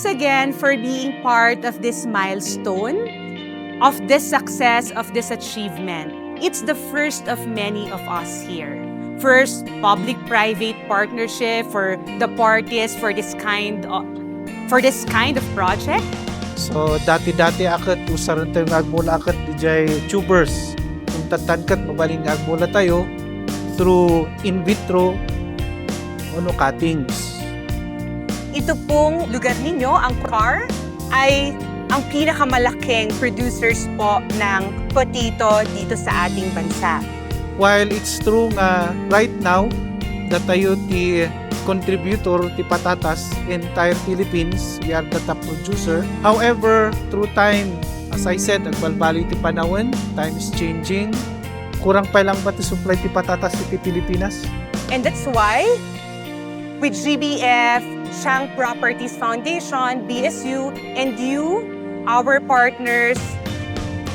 thanks again for being part of this milestone, of this success, of this achievement. It's the first of many of us here. First, public-private partnership for the parties for this kind of project. So, dati-dati akat, usaran tayo ngagmula akat di jay tubers. Kung tatankat, mabaling ngagmula tayo through in vitro cuttings. Ito pong lugar ninyo, ang CAR, ay ang pinakamalaking producers po ng potato dito sa ating bansa. While it's true nga right now, that tayo ti contributor ti patatas entire Philippines, we are the top producer. However, through time, as I said, nagbalbali ti panahon, time is changing. Kurang pa lang ba ti supply ti patatas ti Pilipinas? And that's why, with GBF, Shang Properties Foundation, BSU, and you, our partners,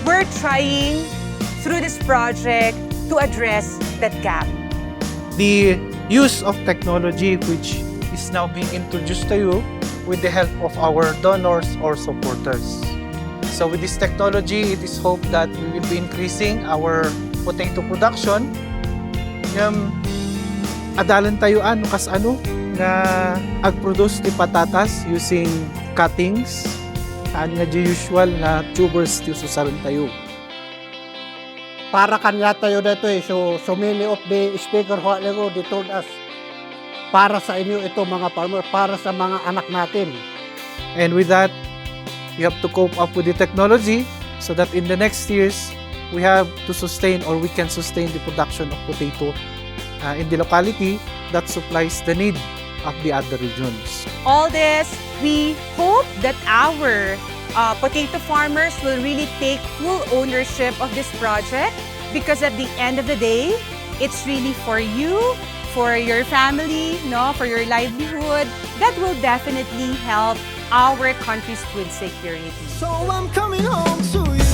we're trying through this project to address that gap. The use of technology which is now being introduced to you with the help of our donors or supporters. So with this technology, it is hoped that we will be increasing our potato production. Adalan tayo kas nga ag-produce ti patatas using cuttings nga di usual nga tubers ti susaran tayo. Para kanya tayo dito so many of the speaker ho lego they told us para sa inyo ito mga farmer, para sa mga anak natin. And with that, we have to cope up with the technology so that in the next years we have to sustain or we can sustain the production of potato in the locality that supplies the need of the other regions. All this, we hope that our potato farmers will really take full ownership of this project, because at the end of the day, it's really for you, for your family, for your livelihood. That will definitely help our country's food security. So I'm coming home to you.